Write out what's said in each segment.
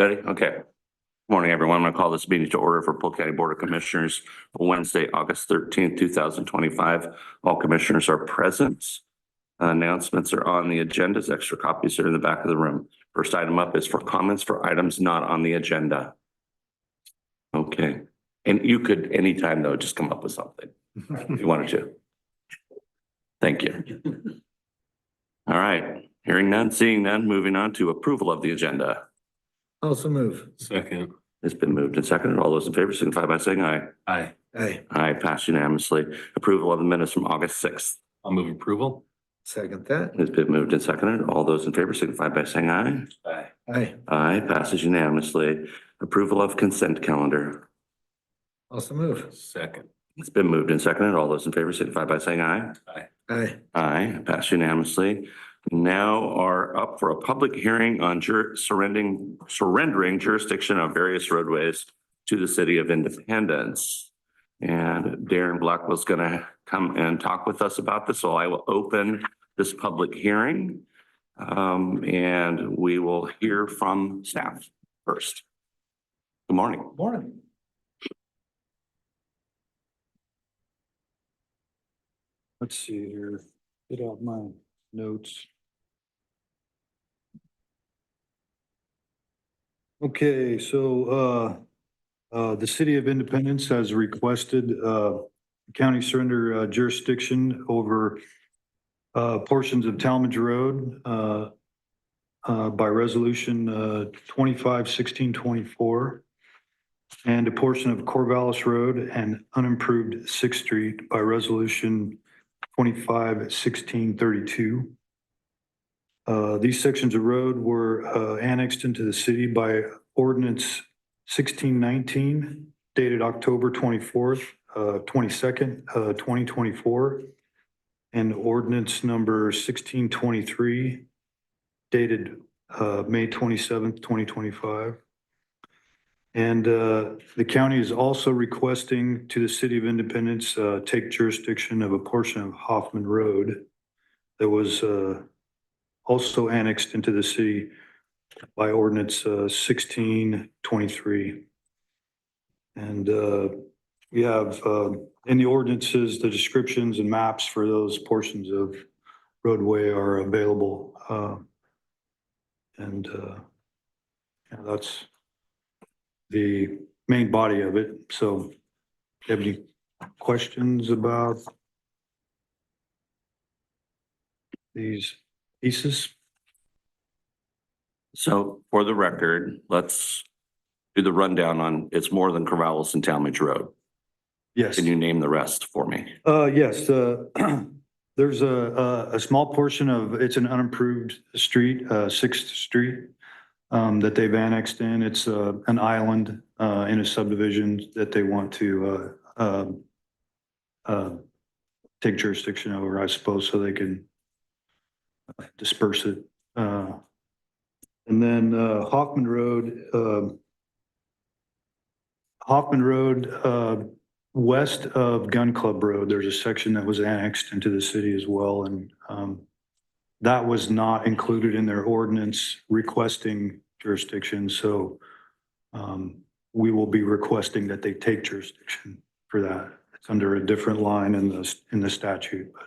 Ready? Okay. Morning, everyone. I'm going to call this meeting to order for Polk County Board of Commissioners for Wednesday, August 13th, 2025. All commissioners are present. Announcements are on the agendas. Extra copies are in the back of the room. First item up is for comments for items not on the agenda. Okay. And you could anytime though, just come up with something if you wanted to. Thank you. All right. Hearing none, seeing none, moving on to approval of the agenda. Also move. Second. It's been moved and seconded. All those in favor signify by saying aye. Aye. Aye. Aye, passed unanimously. Approval of the minutes from August 6th. I'll move approval. Second that. It's been moved and seconded. All those in favor signify by saying aye. Aye. Aye. Aye, passes unanimously. Approval of consent calendar. Also move. Second. It's been moved and seconded. All those in favor signify by saying aye. Aye. Aye. Aye, passed unanimously. Now are up for a public hearing on surrendering jurisdiction of various roadways to the City of Independence. And Darren Blackwell's going to come and talk with us about this. So I will open this public hearing and we will hear from staff first. Good morning. Morning. Let's see here. Get out my notes. Okay, so the City of Independence has requested county surrender jurisdiction over portions of Talmadge Road by resolution 25-1624 and a portion of Corvallis Road and unimproved 6th Street by resolution 25-1632. These sections of road were annexed into the city by ordinance 1619 dated October 22nd, 2024, and ordinance number 1623 dated May 27th, 2025. And the county is also requesting to the City of Independence take jurisdiction of a portion of Hoffman Road that was also annexed into the city by ordinance 1623. And we have in the ordinances, the descriptions and maps for those portions of roadway are available. And that's the main body of it. So do you have any questions about these pieces? So for the record, let's do the rundown on it's more than Corvallis and Talmadge Road. Yes. Can you name the rest for me? Yes, there's a small portion of, it's an unimproved street, 6th Street, that they've annexed in. It's an island in a subdivision that they want to take jurisdiction over, I suppose, so they can disperse it. And then Hoffman Road, west of Gun Club Road, there's a section that was annexed into the city as well. And that was not included in their ordinance requesting jurisdiction. So we will be requesting that they take jurisdiction for that. It's under a different line in the statute, but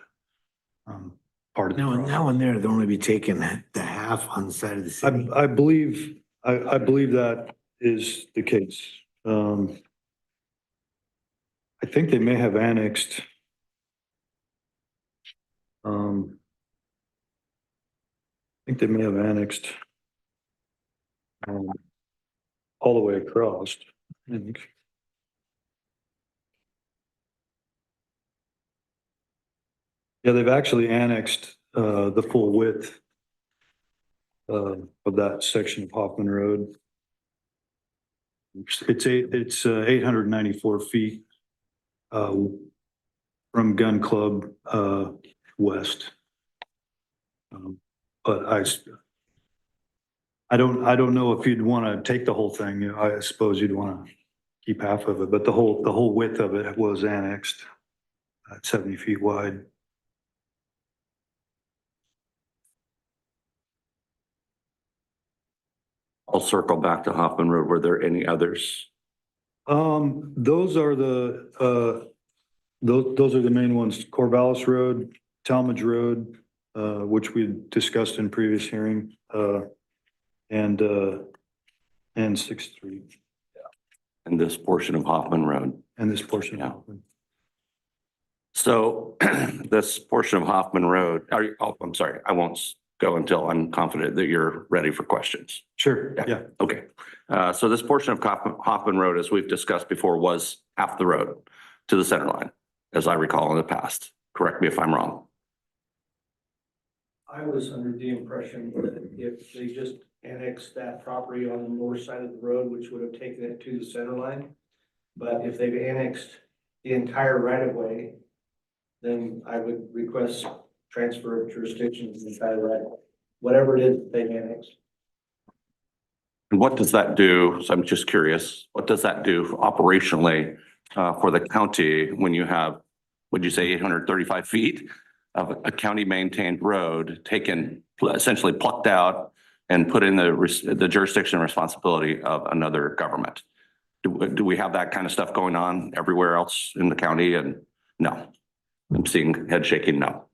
part of the process. Now and there, they'll only be taking the half on the side of the city. I believe that is the case. I think they may have annexed. I think they may have annexed all the way across. I think. Yeah, they've actually annexed the full width of that section of Hoffman Road. It's 894 feet from Gun Club west. But I don't know if you'd want to take the whole thing. I suppose you'd want to keep half of it, but the whole width of it was annexed at 70 feet wide. I'll circle back to Hoffman Road. Were there any others? Those are those are the main ones, Corvallis Road, Talmadge Road, which we discussed in previous hearing, and Sixth Street, In this portion of Hoffman Road? and this portion. Yeah. So this portion of Hoffman Road, I'm sorry, I won't go until I'm confident that you're ready for questions. Sure, yeah. Okay. So this portion of Hoffman Road, as we've discussed before, was half the road to the center line, as I recall in the past. Correct me if I'm wrong. I was under the impression that if they just annexed that property on the north side of the road, which would have taken it to the center line. But if they've annexed the entire right of way, then I would request transfer of jurisdiction to the entire right of way, whatever it is that they've annexed. And what does that do? So I'm just curious, what does that do operationally for the county when you have, would you say 835 feet of a county maintained road taken, essentially plucked out and put in the jurisdiction and responsibility of another government? Do we have that kind of stuff going on everywhere else in the county? And no, I'm seeing head shaking no.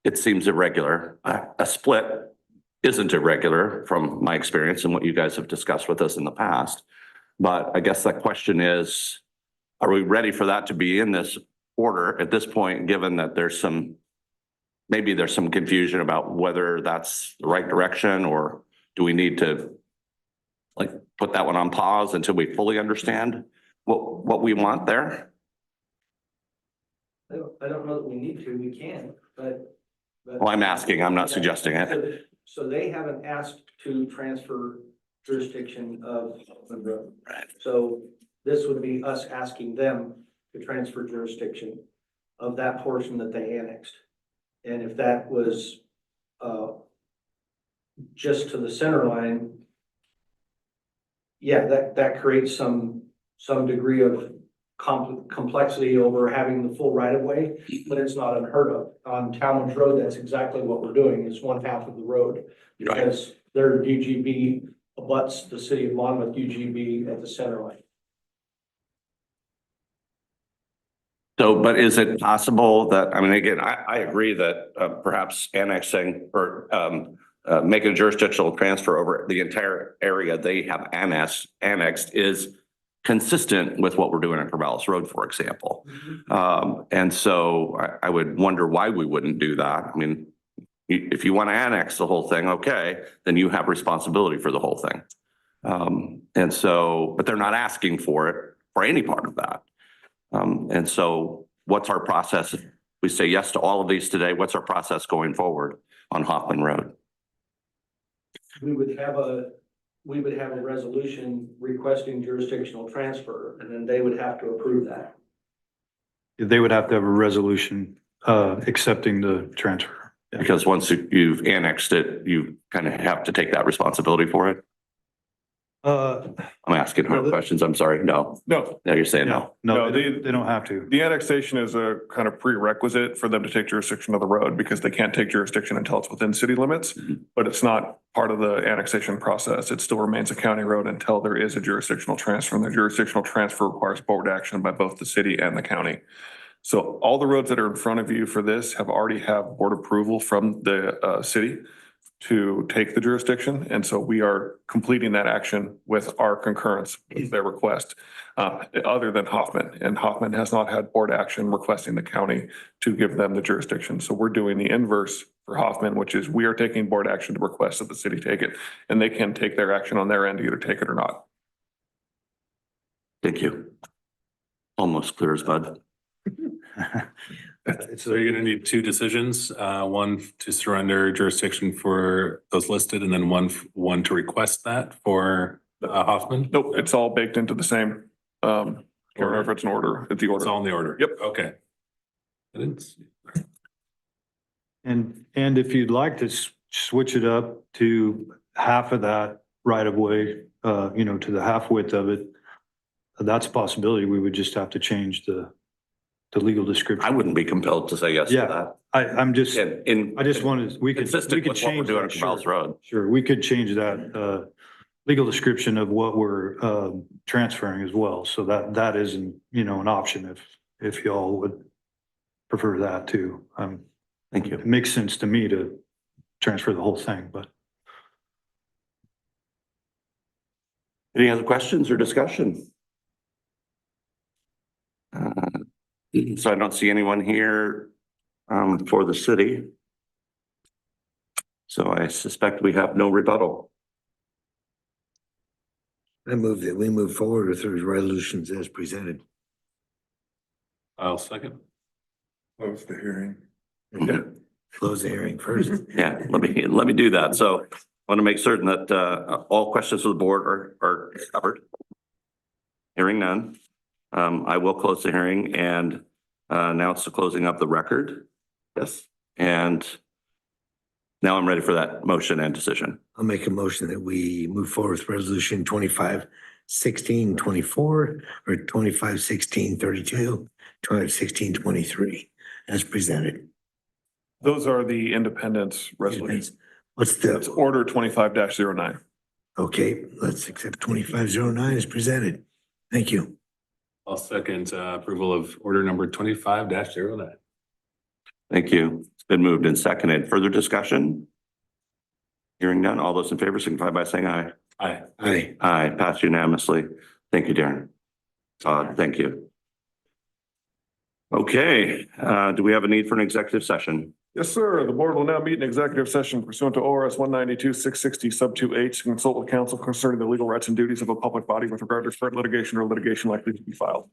It seems irregular. A split isn't irregular from my experience and what you guys have discussed with us in the past. But I guess the question is, are we ready for that to be in this order at this point, given that maybe there's some confusion about whether that's the right direction, or do we need to like put that one on pause until we fully understand what we want there? I don't know that we need to, we can, but. Well, I'm asking, I'm not suggesting it. So they haven't asked to transfer jurisdiction of the road. Right. So this would be us asking them to transfer jurisdiction of that portion that they annexed. And if that was just to the center line, yeah, that creates some degree of complexity over having the full right of way, but it's not unheard of. On Talmadge Road, that's exactly what we're doing, is one half of the road. Because their UGB abuts the city of Monmouth UGB at the center line. So, but is it possible that, I mean, again, I agree that perhaps annexing or making a jurisdictional transfer over the entire area they have annexed is consistent with what we're doing on Corvallis Road, for example. And so I would wonder why we wouldn't do that. I mean, if you want to annex the whole thing, okay, then you have responsibility for the whole thing. And so, but they're not asking for it for any part of that. And so what's our process? If we say yes to all of these today, what's our process going forward on Hoffman Road? We would have a resolution requesting jurisdictional transfer, and then they would have to approve that. They would have to have a resolution accepting the transfer. Yeah. Because once you've annexed it, you kind of have to take that responsibility for it. I'm asking hard questions. I'm sorry. No, you're saying no. No, they don't have to. The annexation is a kind of prerequisite for them to take jurisdiction of the road, because they can't take jurisdiction until it's within city limits, but it's not part of the annexation process. It still remains a county road until there is a jurisdictional transfer, and the jurisdictional transfer requires board action by both the city and the county. So all the roads that are in front of you for this already have board approval from the city to take the jurisdiction. And so we are completing that action with our concurrence with their request, other than Hoffman. And Hoffman has not had board action requesting the county to give them the jurisdiction. So we're doing the inverse for Hoffman, which is we are taking board action to request that the city take it, and they can take their action on their end to either take it or not. Thank you. Almost clear as mud. So you're gonna need two decisions, one to surrender jurisdiction for those listed, and then one to request that for Hoffman? Nope, it's all baked into the same, can't remember if it's an order, it's the It's order. all in the order? Yep. Okay. I didn't see. And if you'd like to switch it up to half of that right of way, to the half width of it, that's a possibility. We would just have to change the legal description. I wouldn't be compelled to say yes to Yeah. that. I'm just, I just wanted, we could consistent with what we're change doing on that. Corvallis Sure. Road. Sure, we could change that legal description of what we're transferring as well. So that isn't, an option if y'all would prefer that too. Thank you. It makes sense to me to transfer the whole thing, but Any other questions or discussion? So I don't see anyone here for the city. So I suspect we have no rebuttal. I move that we move forward with those resolutions as presented. I'll second. Close the hearing. Close the hearing first. Yeah, let me do that. So I want to make certain that all questions of the board are covered. Hearing none, I will close the hearing and announce the closing of the record. Yes, and now I'm ready for that motion and decision. I'll make a motion that we move forward with resolution 25-16-24 or 25-16-32, 25-16-23 as presented. Those are the independence resolutions. What's It's the, order 25-09. okay, let's accept 2509 as presented. Thank you. I'll second approval of order number 25-09. Thank you. It's been moved and seconded. Further discussion? Hearing none, all those in favor signify by saying aye. Aye. Aye. Aye, passed unanimously. Thank you, Darren. Thank you. Okay, do we have a need for an executive session? Yes, sir. The board will now meet in executive session pursuant to ORS 192-660 sub 2H to consult with counsel concerning the legal rights and duties of a public body with regard to current litigation or litigation likely to be filed.